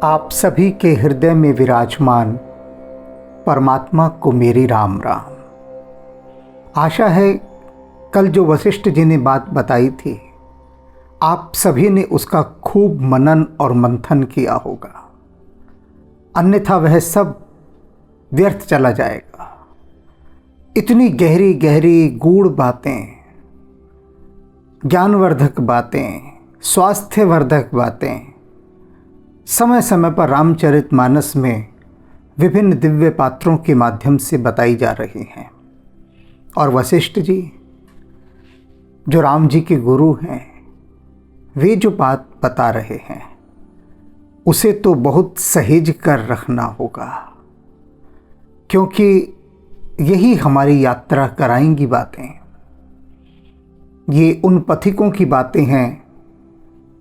आप सभी के हृदय में विराजमान परमात्मा को मेरी राम राम। आशा है कल जो वशिष्ठ जी ने बात बताई थी आप सभी ने उसका खूब मनन और मंथन किया होगा, अन्यथा वह सब व्यर्थ चला जाएगा। इतनी गहरी गहरी गूढ़ बातें, ज्ञानवर्धक बातें, स्वास्थ्यवर्धक बातें समय समय पर रामचरितमानस में विभिन्न दिव्य पात्रों के माध्यम से बताई जा रही हैं। और वशिष्ठ जी जो राम जी के गुरु हैं, वे जो बात बता रहे हैं उसे तो बहुत सहेज कर रखना होगा, क्योंकि यही हमारी यात्रा कराएंगी बातें। ये उन पथिकों की बातें हैं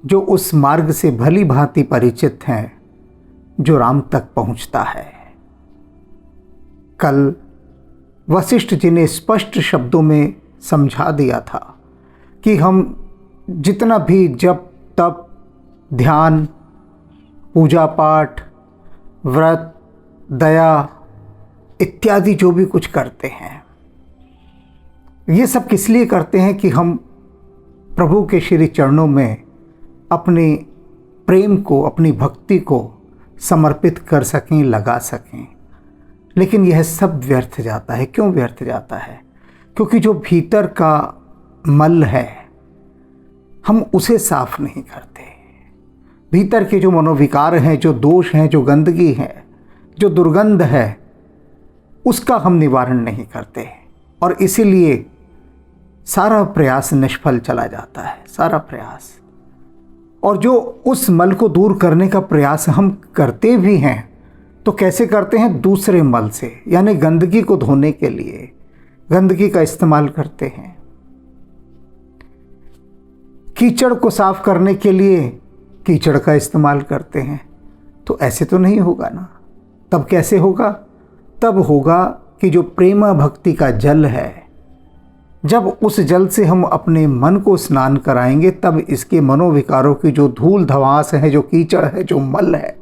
जो उस मार्ग से भली भांति परिचित हैं जो राम तक पहुंचता है। कल वशिष्ठ जी ने स्पष्ट शब्दों में समझा दिया था कि हम जितना भी जप तप ध्यान पूजा पाठ व्रत दया इत्यादि जो भी कुछ करते हैं, ये सब किस लिए करते हैं कि हम प्रभु के श्री चरणों में अपने प्रेम को, अपनी भक्ति को समर्पित कर सकें, लगा सकें। लेकिन यह सब व्यर्थ जाता है। क्यों व्यर्थ जाता है? क्योंकि जो भीतर का मल है हम उसे साफ नहीं करते। भीतर के जो मनोविकार हैं, जो दोष हैं, जो गंदगी है, जो दुर्गंध है, उसका हम निवारण नहीं करते और इसीलिए सारा प्रयास निष्फल चला जाता है, सारा प्रयास। और जो उस मल को दूर करने का प्रयास हम करते भी हैं तो कैसे करते हैं? दूसरे मल से, यानी गंदगी को धोने के लिए गंदगी का इस्तेमाल करते हैं। कीचड़ को साफ करने के लिए कीचड़ का इस्तेमाल करते हैं। तो ऐसे तो नहीं होगा ना। तब कैसे होगा? तब होगा कि जो प्रेम भक्ति का जल है, जब उस जल से हम अपने मन को स्नान कराएंगे तब इसके मनोविकारों की जो धूल धवास है, जो कीचड़ है, जो मल है,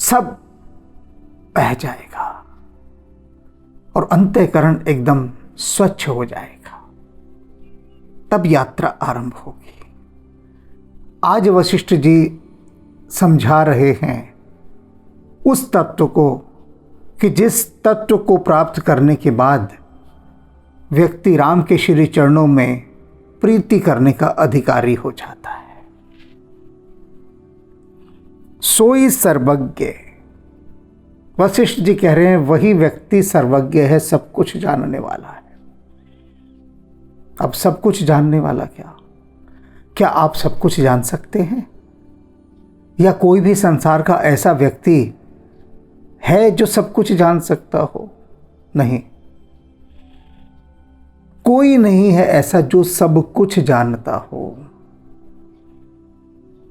सब बह जाएगा और अंतःकरण एकदम स्वच्छ हो जाएगा। तब यात्रा आरंभ होगी। आज वशिष्ठ जी समझा रहे हैं उस तत्व को कि जिस तत्व को प्राप्त करने के बाद व्यक्ति राम के श्री चरणों में प्रीति करने का अधिकारी हो जाता है। सोई सर्वज्ञ। वशिष्ठ जी कह रहे हैं वही व्यक्ति सर्वज्ञ है, सब कुछ जानने वाला है। अब सब कुछ जानने वाला क्या आप सब कुछ जान सकते हैं? या कोई भी संसार का ऐसा व्यक्ति है जो सब कुछ जान सकता हो? नहीं, कोई नहीं है ऐसा जो सब कुछ जानता हो।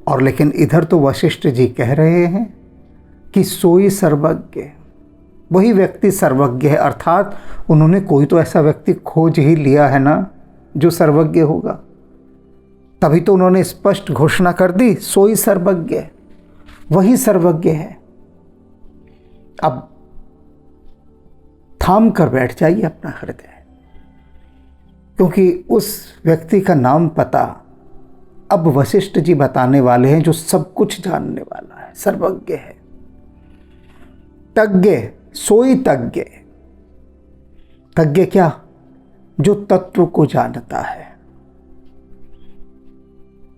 और लेकिन इधर तो वशिष्ठ जी कह रहे हैं कि सोई सर्वज्ञ, वही व्यक्ति सर्वज्ञ है। अर्थात उन्होंने कोई तो ऐसा व्यक्ति खोज ही लिया है ना जो सर्वज्ञ होगा। तभी तो उन्होंने स्पष्ट घोषणा कर दी, सोई सर्वज्ञ, वही सर्वज्ञ है। अब थाम कर बैठ जाइए अपना हृदय, क्योंकि उस व्यक्ति का नाम पता अब वशिष्ठ जी बताने वाले हैं जो सब कुछ जानने वाला है, सर्वज्ञ है। तज्ञ, सोई तज्ञ। तज्ञ क्या? जो तत्व को जानता है,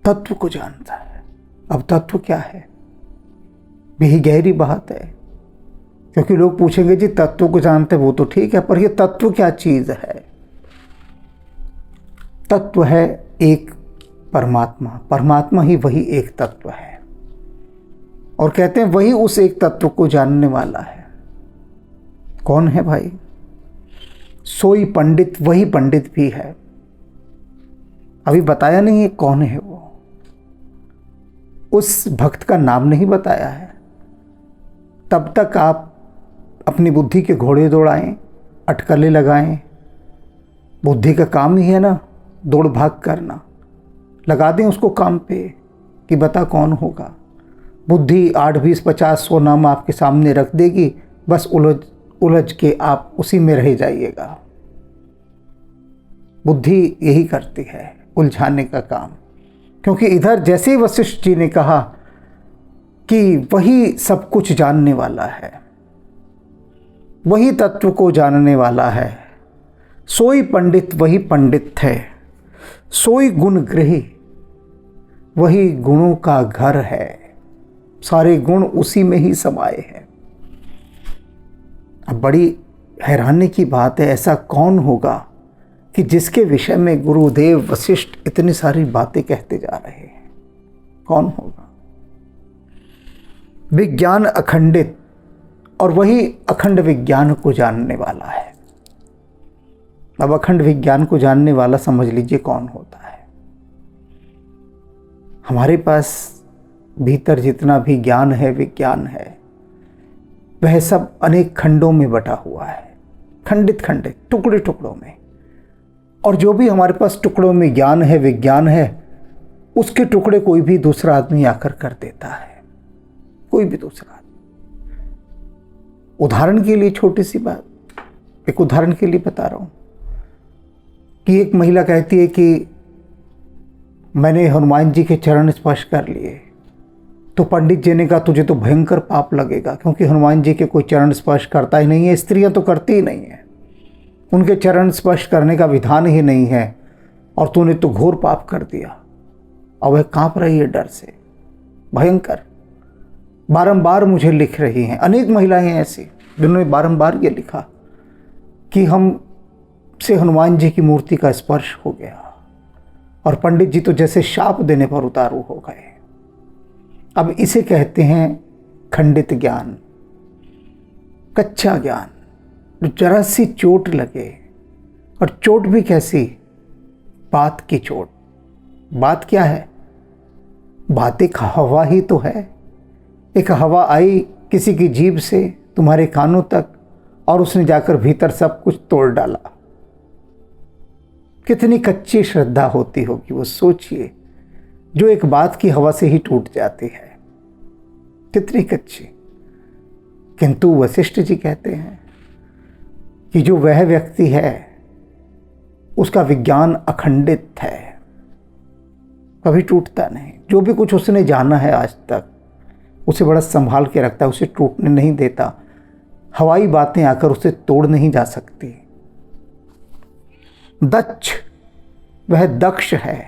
तत्व को जानता है। अब तत्व क्या है? यही गहरी बात है, क्योंकि लोग पूछेंगे जी तत्व को जानते, वो तो ठीक है, पर ये तत्व क्या चीज है? तत्व है एक परमात्मा। परमात्मा ही वही एक तत्व है और कहते हैं वही उस एक तत्व को जानने वाला है। कौन है भाई? सोई पंडित, वही पंडित भी है। अभी बताया नहीं है कौन है वो, उस भक्त का नाम नहीं बताया है। तब तक आप अपनी बुद्धि के घोड़े दौड़ाएं, अटकलें लगाएं। बुद्धि का काम ही है ना दौड़ भाग करना। लगा दें उसको काम पे कि बता कौन होगा। बुद्धि 8, 20, 50, 100 नाम आपके सामने रख देगी, बस उलझ के आप उसी में रह जाइएगा। बुद्धि यही करती है, उलझाने का काम। क्योंकि इधर जैसे ही वशिष्ठ जी ने कहा कि वही सब कुछ जानने वाला है, वही तत्व को जानने वाला है, सोई पंडित वही पंडित है, सोई गुण गृही वही गुणों का घर है, सारे गुण उसी में ही समाये हैं। अब बड़ी हैरानी की बात है, ऐसा कौन होगा कि जिसके विषय में गुरुदेव वशिष्ठ इतनी सारी बातें कहते जा रहे हैं? कौन होगा? विज्ञान अखंडित, और वही अखंड विज्ञान को जानने वाला है। अब अखंड विज्ञान को जानने वाला समझ लीजिए कौन होता है। हमारे पास भीतर जितना भी ज्ञान है, विज्ञान है, वह सब अनेक खंडों में बटा हुआ है, खंडित खंडित, टुकड़े टुकड़ों में। और जो भी हमारे पास टुकड़ों में ज्ञान है, विज्ञान है, उसके टुकड़े कोई भी दूसरा आदमी आकर कर देता है, कोई भी दूसरा आदमी। उदाहरण के लिए छोटी सी बात, एक उदाहरण के लिए बता रहा हूं कि एक महिला कहती है कि मैंने हनुमान जी के चरण स्पर्श कर लिए, तो पंडित जी ने कहा तुझे तो भयंकर पाप लगेगा, क्योंकि हनुमान जी के कोई चरण स्पर्श करता ही नहीं है, स्त्रियां तो करती ही नहीं है, उनके चरण स्पर्श करने का विधान ही नहीं है, और तूने तो घोर पाप कर दिया। और वह कांप रही है डर से, भयंकर। बारंबार मुझे लिख रही हैं, अनेक महिलाएं ऐसी जिन्होंने बारंबार ये लिखा कि हम से हनुमान जी की मूर्ति का स्पर्श हो गया, और पंडित जी तो जैसे शाप देने पर उतारू हो गए। अब इसे कहते हैं खंडित ज्ञान, कच्चा ज्ञान, जो जरा सी चोट लगे, और चोट भी कैसी, बात की चोट। बात क्या है? बात एक हवा ही तो है। एक हवा आई किसी की जीभ से तुम्हारे कानों तक, और उसने जाकर भीतर सब कुछ तोड़ डाला। कितनी कच्ची श्रद्धा होती होगी वो, सोचिए, जो एक बात की हवा से ही टूट जाती है, कितनी कच्ची। किंतु वशिष्ठ जी कहते हैं कि जो वह व्यक्ति है उसका विज्ञान अखंडित है, कभी टूटता नहीं। जो भी कुछ उसने जाना है आज तक, उसे बड़ा संभाल के रखता है, उसे टूटने नहीं देता। हवाई बातें आकर उसे तोड़ नहीं जा सकती। दक्ष, वह दक्ष है,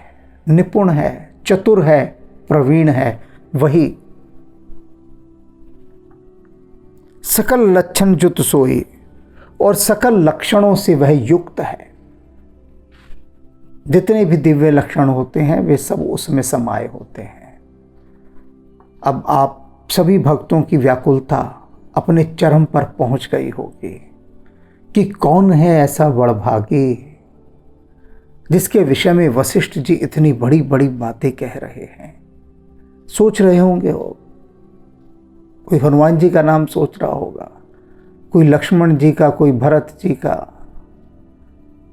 निपुण है, चतुर है, प्रवीण है, वही सकल लक्षण जुत सोई, और सकल लक्षणों से वह युक्त है। जितने भी दिव्य लक्षण होते हैं वे सब उसमें समाये होते हैं। अब आप सभी भक्तों की व्याकुलता अपने चरम पर पहुंच गई होगी कि कौन है ऐसा बड़भागी जिसके विषय में वशिष्ठ जी इतनी बड़ी बड़ी बातें कह रहे हैं। सोच रहे होंगे हो, कोई हनुमान जी का नाम सोच रहा होगा, कोई लक्ष्मण जी का, कोई भरत जी का,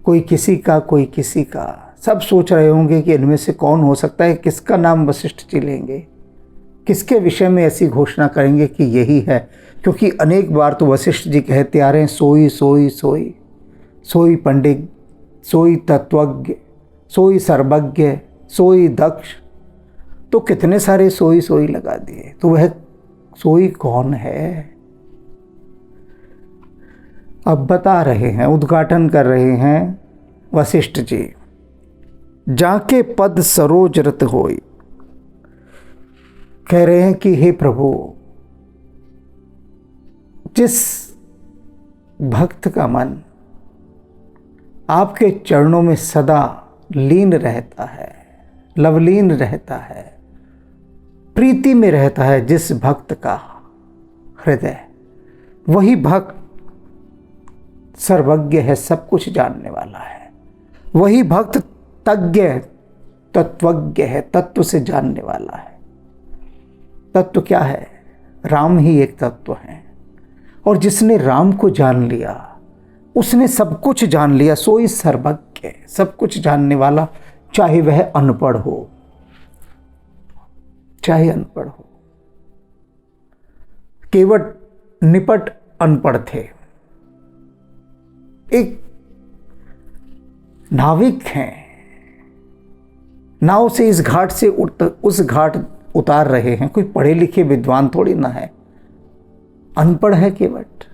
कोई किसी का, कोई किसी का। सब सोच रहे होंगे कि इनमें से कौन हो सकता है, किसका नाम वशिष्ठ जी लेंगे, किसके विषय में ऐसी घोषणा करेंगे कि यही है। क्योंकि अनेक बार तो वशिष्ठ जी कहते आ रहे हैं, सोई सोई सोई, सोई पंडित, सोई तत्वज्ञ, सोई सर्वज्ञ, सोई दक्ष। तो कितने सारे सोई सोई लगा दिए। तो वह सोई कौन है? अब बता रहे हैं, उद्घाटन कर रहे हैं वशिष्ठ जी। जाके पद सरोज रत होई, कह रहे हैं कि हे प्रभु, जिस भक्त का मन आपके चरणों में सदा लीन रहता है, लवलीन रहता है, प्रीति में रहता है, जिस भक्त का हृदय, वही भक्त सर्वज्ञ है, सब कुछ जानने वाला है। वही भक्त तज्ञ, तत्वज्ञ है, तत्व से जानने वाला है। तत्व क्या है? राम ही एक तत्व है। और जिसने राम को जान लिया उसने सब कुछ जान लिया। सोई सर्वज्ञ, सब कुछ जानने वाला, चाहे वह अनपढ़ हो, चाहे अनपढ़ हो। केवट निपट अनपढ़ थे। एक नाविक हैं, नाव से इस घाट से उस घाट उतार रहे हैं, कोई पढ़े लिखे विद्वान थोड़ी ना है, अनपढ़ है केवट।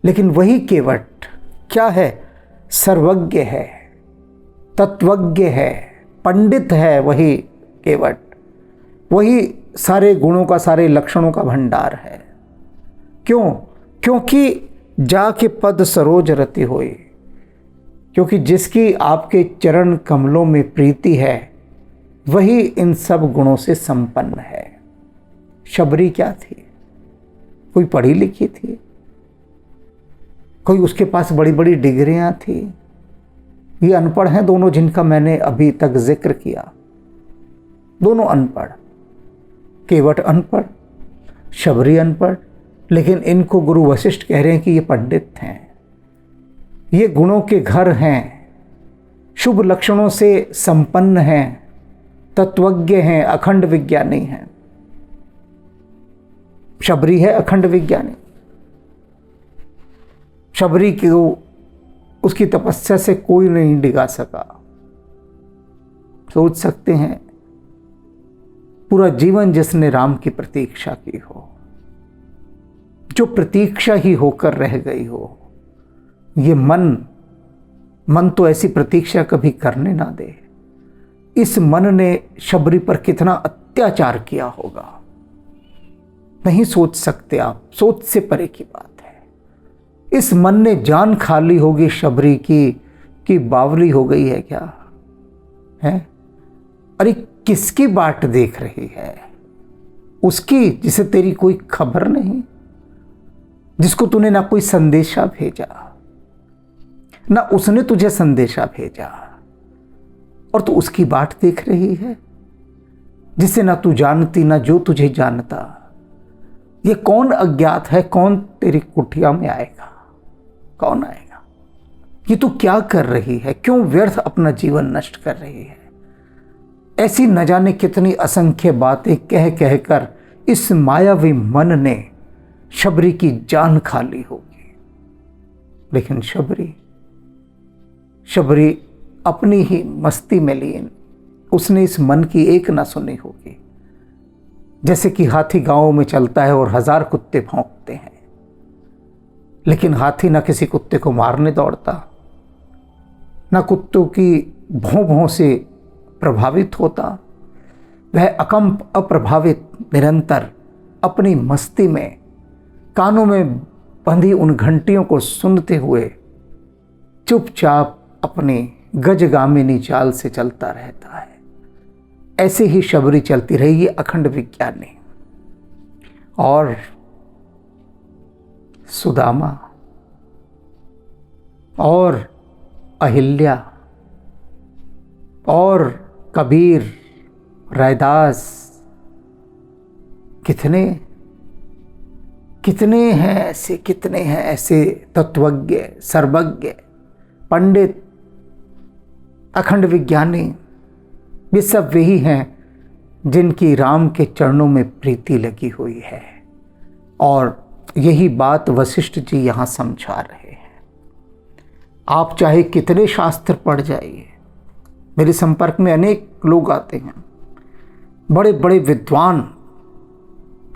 लेकिन वही केवट क्या है? सर्वज्ञ है, तत्वज्ञ है, पंडित है। वही केवट, वही सारे गुणों का, सारे लक्षणों का भंडार है। क्यों? क्योंकि जाके पद सरोज रति होई, क्योंकि जिसकी आपके चरण कमलों में प्रीति है वही इन सब गुणों से संपन्न है। शबरी क्या थी? कोई पढ़ी लिखी थी? कोई उसके पास बड़ी बड़ी डिग्रियां थी? ये अनपढ़ हैं दोनों जिनका मैंने अभी तक जिक्र किया, दोनों अनपढ़। केवट अनपढ़, शबरी अनपढ़, लेकिन इनको गुरु वशिष्ठ कह रहे हैं कि ये पंडित हैं, ये गुणों के घर हैं, शुभ लक्षणों से संपन्न हैं, तत्वज्ञ हैं, अखंड विज्ञानी हैं। शबरी है अखंड विज्ञानी। शबरी को उसकी तपस्या से कोई नहीं डिगा सका। सोच सकते हैं, पूरा जीवन जिसने राम की प्रतीक्षा की हो, जो प्रतीक्षा ही होकर रह गई हो, ये मन तो ऐसी प्रतीक्षा कभी करने ना दे। इस मन ने शबरी पर कितना अत्याचार किया होगा, नहीं सोच सकते आप, सोच से परे की बात है। इस मन ने जान खा ली होगी शबरी की कि बावली हो गई है क्या है? अरे किसकी बाट देख रही है? उसकी जिसे तेरी कोई खबर नहीं, जिसको तूने ना कोई संदेशा भेजा, ना उसने तुझे संदेशा भेजा, और तू उसकी बाट देख रही है, जिसे ना तू जानती ना जो तुझे जानता। ये कौन अज्ञात है? कौन तेरी कुटिया में आएगा? कौन आएगा? ये तू क्या कर रही है? क्यों व्यर्थ अपना जीवन नष्ट कर रही है? ऐसी न जाने कितनी असंख्य बातें कह कहकर इस मायावी मन ने शबरी की जान खा ली होगी। लेकिन शबरी अपनी ही मस्ती में लीन, उसने इस मन की एक ना सुनी होगी। जैसे कि हाथी गांवों में चलता है और 1000 कुत्ते भौंकते हैं, लेकिन हाथी ना किसी कुत्ते को मारने दौड़ता, ना कुत्तों की भौं भौं से प्रभावित होता। वह अकंप अप्रभावित निरंतर अपनी मस्ती में कानों में बंधी उन घंटियों को सुनते हुए चुपचाप अपनी गजगामिनी चाल से चलता रहता है। ऐसे ही शबरी चलती रही, ये अखंड विज्ञानी। और सुदामा और अहिल्या और कबीर, रैदास, कितने हैं ऐसे तत्वज्ञ, सर्वज्ञ, पंडित, अखंड विज्ञानी। ये सब वही हैं जिनकी राम के चरणों में प्रीति लगी हुई है। और यही बात वशिष्ठ जी यहाँ समझा रहे हैं। आप चाहे कितने शास्त्र पढ़ जाइए, मेरे संपर्क में अनेक लोग आते हैं, बड़े बड़े विद्वान,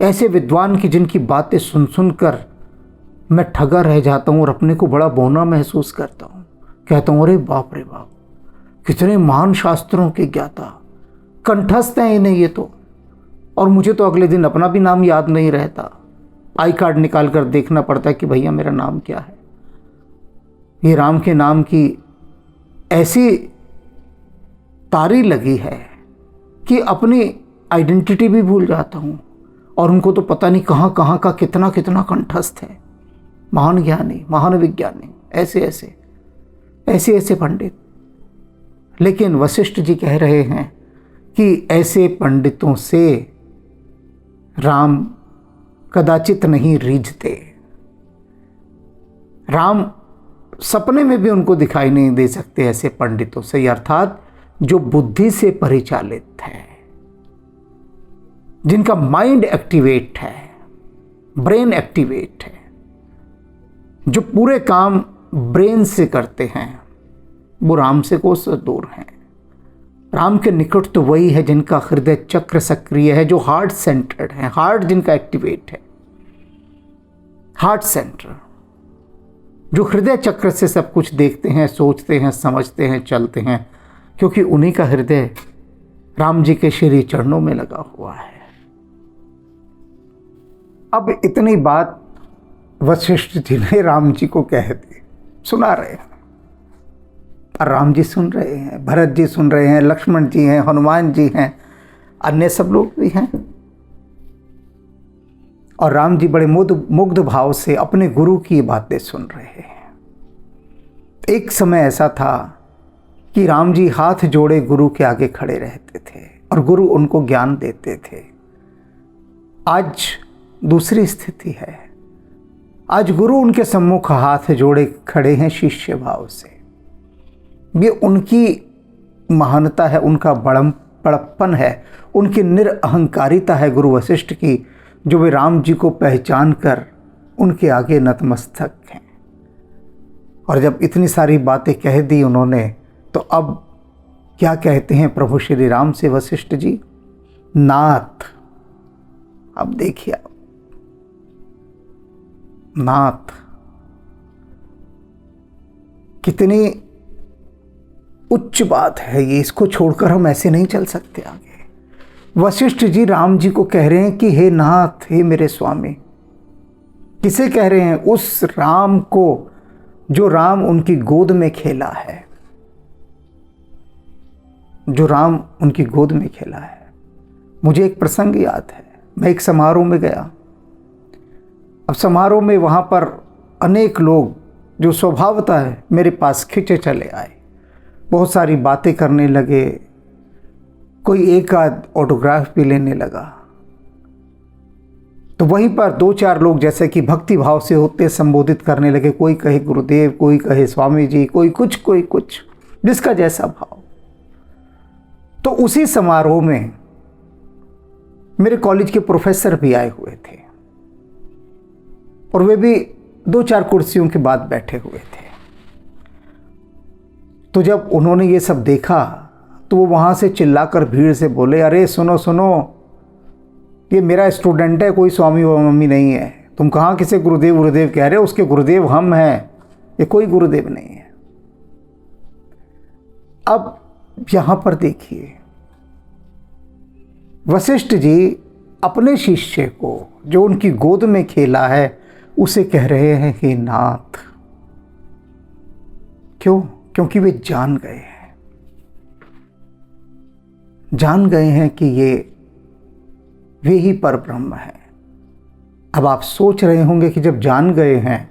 ऐसे विद्वान की जिनकी बातें सुन सुनकर मैं ठगा रह जाता हूँ और अपने को बड़ा बौना महसूस करता हूँ। कहता हूँ, अरे बाप रे बाप, कितने महान शास्त्रों के ज्ञाता, कंठस्थ हैं इन्हें ये तो। और मुझे तो अगले दिन अपना भी नाम याद नहीं रहता, आई कार्ड निकाल कर देखना पड़ता है कि भैया मेरा नाम क्या है। ये राम के नाम की ऐसी तारी लगी है कि अपनी आइडेंटिटी भी भूल जाता हूँ। और उनको तो पता नहीं कहाँ कहाँ का कितना कितना कंठस्थ है। महान ज्ञानी, महान विज्ञानी, ऐसे पंडित। लेकिन वशिष्ठ जी कह रहे हैं कि ऐसे पंडितों से राम कदाचित नहीं रीझते। राम सपने में भी उनको दिखाई नहीं दे सकते ऐसे पंडितों से, अर्थात जो बुद्धि से परिचालित है, जिनका माइंड एक्टिवेट है, ब्रेन एक्टिवेट है, जो पूरे काम ब्रेन से करते हैं, वो राम से कोसों दूर हैं। राम के निकट तो वही है जिनका हृदय चक्र सक्रिय है, जो हार्ट सेंटर्ड है, हार्ट जिनका एक्टिवेट है, हार्ट सेंटर, जो हृदय चक्र से सब कुछ देखते हैं, सोचते हैं, समझते हैं, चलते हैं, क्योंकि उन्हीं का हृदय राम जी के श्री चरणों में लगा हुआ है। अब इतनी बात वशिष्ठ जी ने राम जी को कह दी, सुना रहे हैं, और राम जी सुन रहे हैं, भरत जी सुन रहे हैं, लक्ष्मण जी हैं, हनुमान जी हैं, अन्य सब लोग भी हैं। और राम जी बड़े मुग्ध भाव से अपने गुरु की बातें सुन रहे हैं। एक समय ऐसा था कि राम जी हाथ जोड़े गुरु के आगे खड़े रहते थे और गुरु उनको ज्ञान देते थे। आज दूसरी स्थिति है। आज गुरु उनके सम्मुख हाथ जोड़े खड़े हैं शिष्य भाव से। ये उनकी महानता है, उनका बड़प्पन है, उनकी निरअहंकारिता है गुरु वशिष्ठ की, जो वे राम जी को पहचान कर उनके आगे नतमस्तक हैं। और जब इतनी सारी बातें कह दी उन्होंने, तो अब क्या कहते हैं प्रभु श्री राम से वशिष्ठ जी? नाथ। अब देखिए आप, नाथ, कितनी उच्च बात है ये, इसको छोड़कर हम ऐसे नहीं चल सकते आगे। वशिष्ठ जी राम जी को कह रहे हैं कि हे नाथ, हे मेरे स्वामी। किसे कह रहे हैं? उस राम को जो राम उनकी गोद में खेला है, जो राम उनकी गोद में खेला है। मुझे एक प्रसंग याद है, मैं एक समारोह में गया। अब समारोह में वहाँ पर अनेक लोग जो स्वभावतः है मेरे पास खिंचे चले आए, बहुत सारी बातें करने लगे, कोई एक आध ऑटोग्राफ भी लेने लगा। तो वहीं पर दो चार लोग जैसे कि भक्ति भाव से होते संबोधित करने लगे, कोई कहे गुरुदेव, कोई कहे स्वामी जी, कोई कुछ, जिसका जैसा भाव। तो उसी समारोह में मेरे कॉलेज के प्रोफेसर भी आए हुए थे और वे भी दो चार कुर्सियों के बाद बैठे हुए थे। तो जब उन्होंने ये सब देखा तो वो वहाँ से चिल्लाकर भीड़ से बोले, अरे सुनो सुनो, ये मेरा स्टूडेंट है, कोई स्वामी व मम्मी नहीं है। तुम कहाँ किसे गुरुदेव गुरुदेव कह रहे हो? उसके गुरुदेव हम हैं, ये कोई गुरुदेव नहीं है। अब यहाँ पर देखिए, वशिष्ठ जी अपने शिष्य को जो उनकी गोद में खेला है उसे कह रहे हैं हे नाथ। क्यों? क्योंकि वे जान गए हैं कि ये वे ही परब्रह्म है। अब आप सोच रहे होंगे कि जब जान गए हैं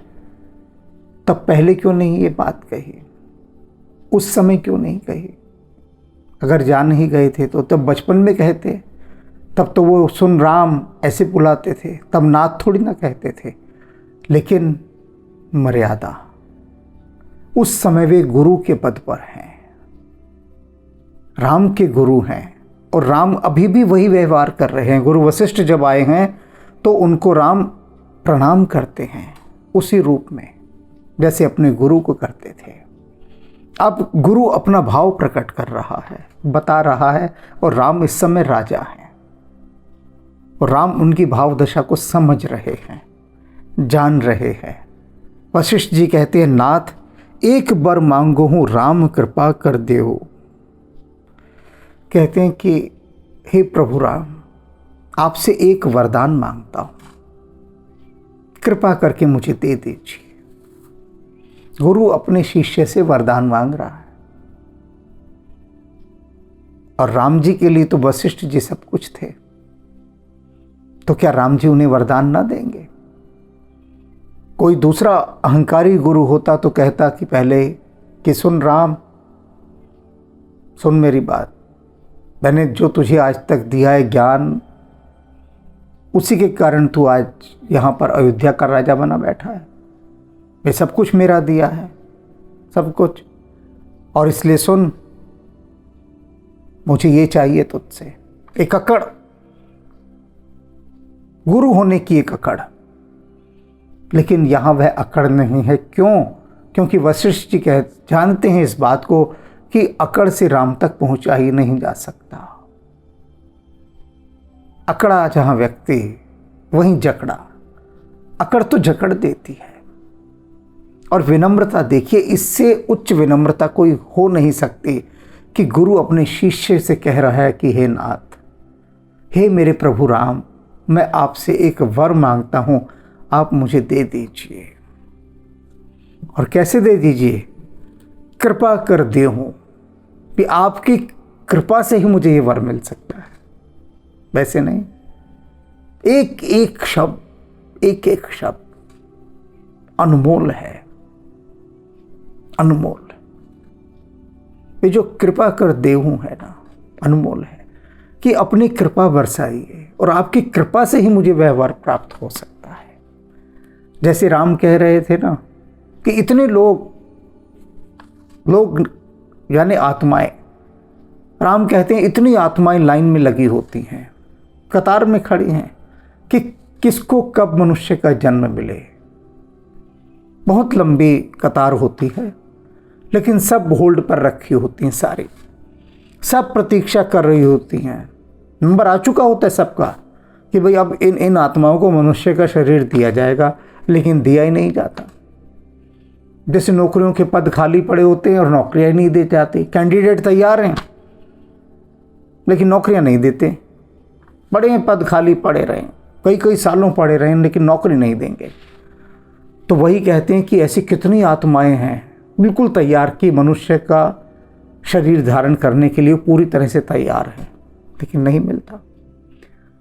तब पहले क्यों नहीं ये बात कही, उस समय क्यों नहीं कही? अगर जान ही गए थे तो तब बचपन में कहते, तब तो वो सुन राम ऐसे बुलाते थे, तब नाथ थोड़ी ना कहते थे। लेकिन मर्यादा, उस समय वे गुरु के पद पर हैं, राम के गुरु हैं, और राम अभी भी वही व्यवहार कर रहे हैं। गुरु वशिष्ठ जब आए हैं तो उनको राम प्रणाम करते हैं उसी रूप में जैसे अपने गुरु को करते थे। अब गुरु अपना भाव प्रकट कर रहा है, बता रहा है, और राम इस समय राजा हैं और राम उनकी भाव दशा को समझ रहे हैं, जान रहे हैं। वशिष्ठ जी कहते हैं, नाथ एक बार मांगो हूँ, राम कृपा कर देओ। कहते हैं कि हे प्रभु राम, आपसे एक वरदान मांगता हूँ, कृपा करके मुझे दे दीजिए। गुरु अपने शिष्य से वरदान मांग रहा है, और राम जी के लिए तो वशिष्ठ जी सब कुछ थे, तो क्या राम जी उन्हें वरदान ना देंगे? कोई दूसरा अहंकारी गुरु होता तो कहता कि पहले कि सुन राम, सुन मेरी बात, मैंने जो तुझे आज तक दिया है ज्ञान, उसी के कारण तू आज यहाँ पर अयोध्या का राजा बना बैठा है। मैं सब कुछ मेरा दिया है, सब कुछ, और इसलिए सुन, मुझे ये चाहिए तुझसे, एक अकड़, गुरु होने की एक अकड़, लेकिन यहाँ वह अकड़ नहीं है। क्यों? क्योंकि वशिष्ठ जी जानते हैं इस बात को कि अकड़ से राम तक पहुंचा ही नहीं जा सकता। अकड़ा जहाँ व्यक्ति वहीं जकड़ा। अकड़ तो जकड़ देती है। और विनम्रता देखिए, इससे उच्च विनम्रता कोई हो नहीं सकती कि गुरु अपने शिष्य से कह रहा है कि हे नाथ, हे मेरे प्रभु राम, मैं आपसे एक वर मांगता हूं, आप मुझे दे दीजिए। और कैसे दे दीजिए? कृपा कर दे हूं कि आपकी कृपा से ही मुझे ये वर मिल सकता है, वैसे नहीं। एक एक शब्द, एक एक शब्द अनमोल है, अनमोल। ये जो कृपा कर देहूं है ना, अनमोल है कि अपनी कृपा बरसाइए और आपकी कृपा से ही मुझे वह वर प्राप्त हो सकता है। जैसे राम कह रहे थे ना कि इतने लोग यानी आत्माएं, राम कहते हैं इतनी आत्माएं लाइन में लगी होती हैं, कतार में खड़ी हैं कि किसको कब मनुष्य का जन्म मिले। बहुत लंबी कतार होती है, लेकिन सब होल्ड पर रखी होती हैं, सारी सब प्रतीक्षा कर रही होती हैं। नंबर आ चुका होता है सबका कि भाई अब इन आत्माओं को मनुष्य का शरीर दिया जाएगा, लेकिन दिया ही नहीं जाता। जैसे नौकरियों के पद खाली पड़े होते हैं और नौकरियां नहीं दी जाती। कैंडिडेट तैयार हैं लेकिन नौकरियां नहीं देते। बड़े पद खाली पड़े रहे, कई कई सालों पड़े रहे, लेकिन नौकरी नहीं देंगे। तो वही कहते हैं कि ऐसी कितनी आत्माएं हैं बिल्कुल तैयार कि मनुष्य का शरीर धारण करने के लिए पूरी तरह से तैयार है, लेकिन नहीं मिलता।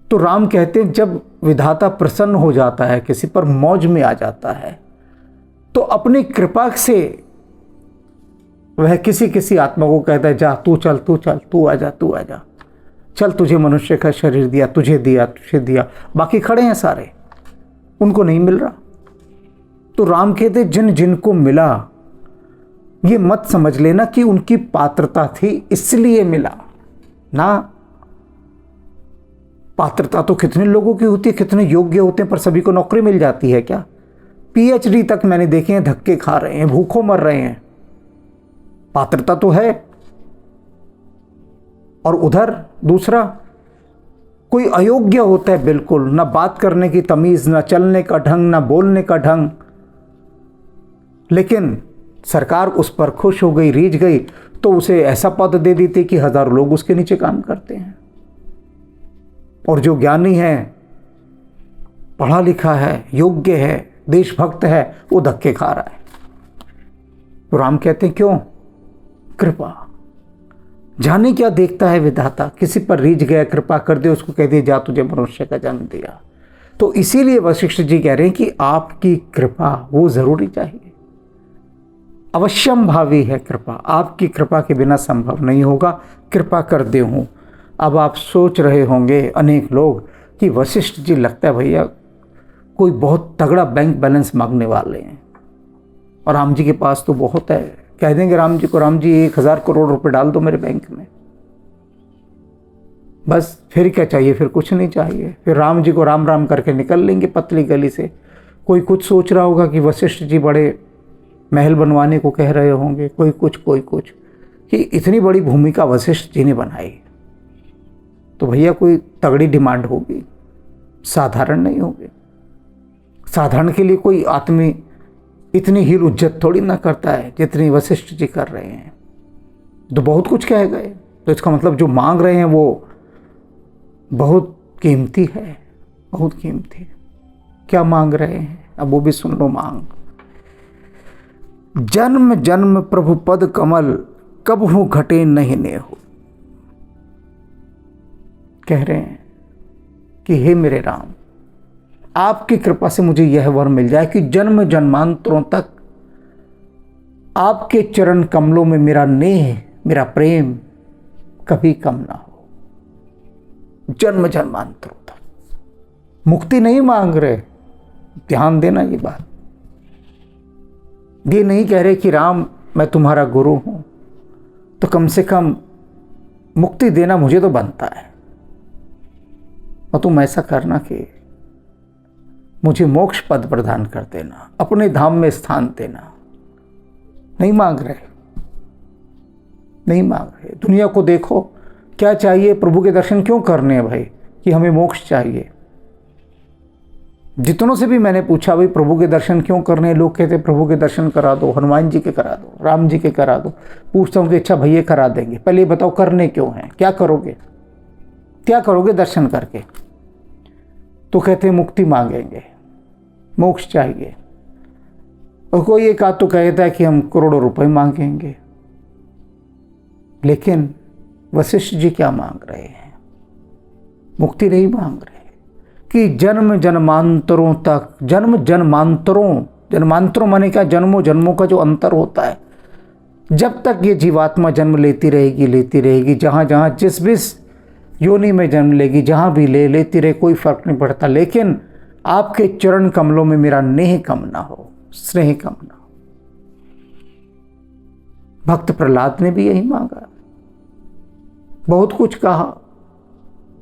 तो राम कहते हैं जब विधाता प्रसन्न हो जाता है, किसी पर मौज में आ जाता है, तो अपनी कृपा से वह किसी किसी आत्मा को कहता है जा तू चल, तू चल, तू आजा, तू आजा, चल तुझे मनुष्य का शरीर दिया, तुझे दिया, तुझे दिया। बाकी खड़े हैं सारे, उनको नहीं मिल रहा। तो राम कहते जिन जिनको मिला, ये मत समझ लेना कि उनकी पात्रता थी इसलिए मिला ना। पात्रता तो कितने लोगों की होती है, कितने योग्य होते हैं, पर सभी को नौकरी मिल जाती है क्या? पीएचडी तक मैंने देखे हैं धक्के खा रहे हैं, भूखों मर रहे हैं। पात्रता तो है। और उधर दूसरा कोई अयोग्य होता है बिल्कुल, ना बात करने की तमीज, ना चलने का ढंग, ना बोलने का ढंग, लेकिन सरकार उस पर खुश हो गई, रीझ गई, तो उसे ऐसा पद दे देती कि हजारों लोग उसके नीचे काम करते हैं। और जो ज्ञानी है, पढ़ा लिखा है, योग्य है, देशभक्त है, वो धक्के खा रहा है। तो राम कहते हैं क्यों? कृपा। जाने क्या देखता है विधाता, किसी पर रीझ गया, कृपा कर दे, उसको कह दे जा तुझे मनुष्य का जन्म दिया। तो इसीलिए वशिष्ठ जी कह रहे हैं कि आपकी कृपा वो जरूरी चाहिए, अवश्यम भावी है कृपा। आपकी कृपा के बिना संभव नहीं होगा। कृपा कर दे हूँ। अब आप सोच रहे होंगे अनेक लोग कि वशिष्ठ जी लगता है भैया कोई बहुत तगड़ा बैंक बैलेंस मांगने वाले हैं, और राम जी के पास तो बहुत है। कह देंगे राम जी को, राम जी 1000 करोड़ रुपए डाल दो मेरे बैंक में, बस फिर क्या चाहिए, फिर कुछ नहीं चाहिए। फिर राम जी को राम राम करके निकल लेंगे पतली गली से। कोई कुछ सोच रहा होगा कि वशिष्ठ जी बड़े महल बनवाने को कह रहे होंगे, कोई कुछ कि इतनी बड़ी भूमिका वशिष्ठ जी ने बनाई, तो भैया कोई तगड़ी डिमांड होगी, साधारण नहीं होगी। साधारण के लिए कोई आदमी इतनी हील उज्जत थोड़ी ना करता है जितनी वशिष्ठ जी कर रहे हैं। तो बहुत कुछ कह गए, तो इसका मतलब जो मांग रहे हैं वो बहुत कीमती है, बहुत कीमती। क्या मांग रहे हैं अब वो भी सुन लो। मांग जन्म जन्म प्रभु पद कमल, कब हूं घटे नहीं ने हो। कह रहे हैं कि हे मेरे राम, आपकी कृपा से मुझे यह वर मिल जाए कि जन्म जन्मांतरों तक आपके चरण कमलों में मेरा नेह, मेरा प्रेम कभी कम ना हो। जन्म जन्मांतरों तक मुक्ति नहीं मांग रहे, ध्यान देना ये बात। ये नहीं कह रहे कि राम मैं तुम्हारा गुरु हूं तो कम से कम मुक्ति देना मुझे तो बनता है, और तुम ऐसा करना कि मुझे मोक्ष पद प्रदान कर देना, अपने धाम में स्थान देना। नहीं मांग रहे, नहीं मांग रहे। दुनिया को देखो, क्या चाहिए? प्रभु के दर्शन क्यों करने हैं भाई? कि हमें मोक्ष चाहिए। जितनों से भी मैंने पूछा भाई प्रभु के दर्शन क्यों करने हैं, लोग कहते प्रभु के दर्शन करा दो, हनुमान जी के करा दो, राम जी के करा दो। पूछता हूँ कि अच्छा भैया करा देंगे, पहले ये बताओ करने क्यों हैं, क्या करोगे, क्या करोगे दर्शन करके? तो कहते मुक्ति मांगेंगे, मोक्ष चाहिए। और कोई एक आध तो कहता है कि हम करोड़ों रुपए मांगेंगे। लेकिन वशिष्ठ जी क्या मांग रहे हैं? मुक्ति नहीं मांग रहे कि जन्म जन्मांतरों तक, जन्मांतरों माने क्या? जन्मों जन्मों का जो अंतर होता है, जब तक ये जीवात्मा जन्म लेती रहेगी, जहाँ जहाँ जिस भी योनि में जन्म लेगी, जहाँ भी लेती रहे, कोई फर्क नहीं पड़ता। लेकिन आपके चरण कमलों में मेरा नेह कम ना हो, स्नेह कम ना हो। भक्त प्रहलाद ने भी यही मांगा, बहुत कुछ कहा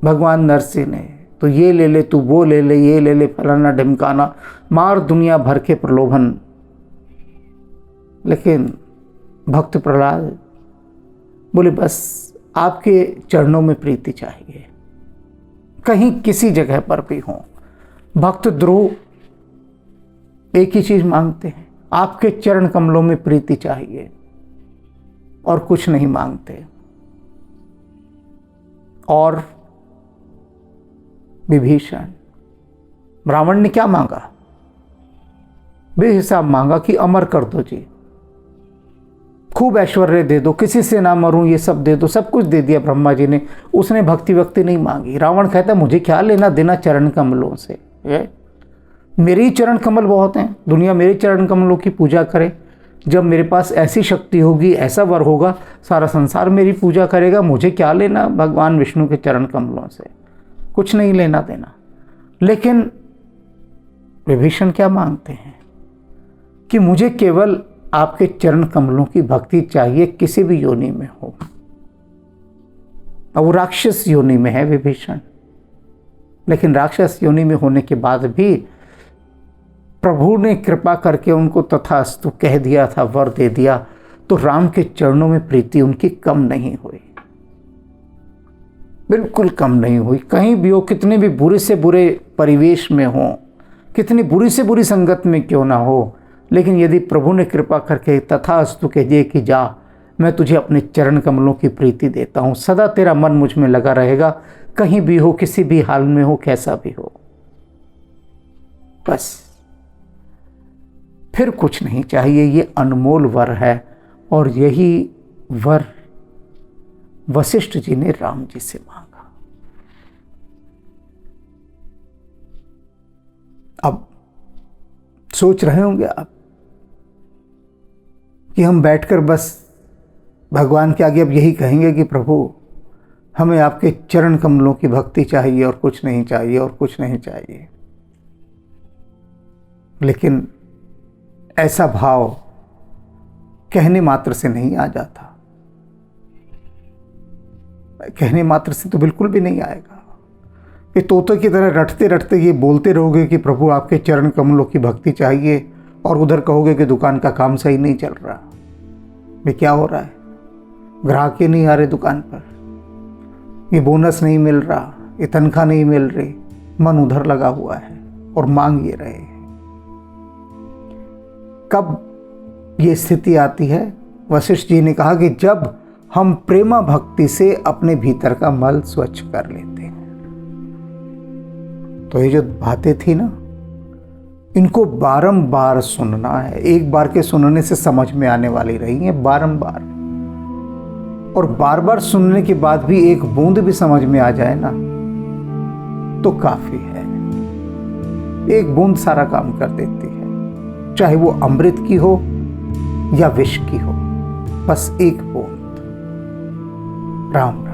भगवान नरसिंह ने, तो ये ले ले, तू वो ले ले, ये ले ले, फलाना ढिमकाना, मार दुनिया भर के प्रलोभन। लेकिन भक्त प्रहलाद बोले बस आपके चरणों में प्रीति चाहिए, कहीं किसी जगह पर भी हो। भक्त ध्रुव एक ही चीज मांगते हैं, आपके चरण कमलों में प्रीति चाहिए, और कुछ नहीं मांगते। और विभीषण, रावण ने क्या मांगा? बेहिसाब मांगा कि अमर कर दो जी, खूब ऐश्वर्य दे दो, किसी से ना मरूं, ये सब दे दो। सब कुछ दे दिया ब्रह्मा जी ने, उसने भक्ति वक्ति नहीं मांगी। रावण कहता मुझे क्या लेना देना चरण कमलों से, मेरे ही चरण कमल बहुत हैं, दुनिया मेरे चरण कमलों की पूजा करे। जब मेरे पास ऐसी शक्ति होगी, ऐसा वर होगा, सारा संसार मेरी पूजा करेगा, मुझे क्या लेना भगवान विष्णु के चरण कमलों से, कुछ नहीं लेना देना। लेकिन विभीषण क्या मांगते हैं कि मुझे केवल आपके चरण कमलों की भक्ति चाहिए, किसी भी योनि में हो। अब वो राक्षस योनि में है विभीषण, लेकिन राक्षस योनि में होने के बाद भी प्रभु ने कृपा करके उनको तथास्तु कह दिया था, वर दे दिया, तो राम के चरणों में प्रीति उनकी कम नहीं हुई, बिल्कुल कम नहीं हुई। कहीं भी हो, कितने भी बुरे से बुरे परिवेश में हो, कितनी बुरी से बुरी संगत में क्यों ना हो, लेकिन यदि प्रभु ने कृपा करके तथास्तु कह दिए कि जा, मैं तुझे अपने चरण कमलों की प्रीति देता हूँ, सदा तेरा मन मुझ में लगा रहेगा, कहीं भी हो, किसी भी हाल में हो, कैसा भी हो, बस फिर कुछ नहीं चाहिए। ये अनमोल वर है, और यही वर वशिष्ठ जी ने राम जी से मांगा। अब सोच रहे होंगे आप कि हम बैठकर बस भगवान के आगे अब यही कहेंगे कि प्रभु हमें आपके चरण कमलों की भक्ति चाहिए, और कुछ नहीं चाहिए, और कुछ नहीं चाहिए। लेकिन ऐसा भाव कहने मात्र से नहीं आ जाता, कहने मात्र से तो बिल्कुल भी नहीं आएगा। ये तोते की तरह रटते रटते ये बोलते रहोगे कि प्रभु आपके चरण कमलों की भक्ति चाहिए, और उधर कहोगे कि दुकान का काम सही नहीं चल रहा। ये क्या हो रहा है? ग्राहक ही नहीं आ रहे दुकान पर, ये बोनस नहीं मिल रहा, ये तनख्वाह नहीं मिल रही, मन उधर लगा हुआ है और मांग ये रहे हैं। कब ये स्थिति आती है? वशिष्ठ जी ने कहा कि जब हम प्रेमा भक्ति से अपने भीतर का मल स्वच्छ कर लेते हैं। तो ये जो बातें थी ना, इनको बारंबार सुनना है, एक बार के सुनने से समझ में आने वाली रही है, बारंबार। और बार बार सुनने के बाद भी एक बूंद भी समझ में आ जाए ना तो काफी है। एक बूंद सारा काम कर देती है, चाहे वो अमृत की हो या विष की हो, बस एक बूंद। राम।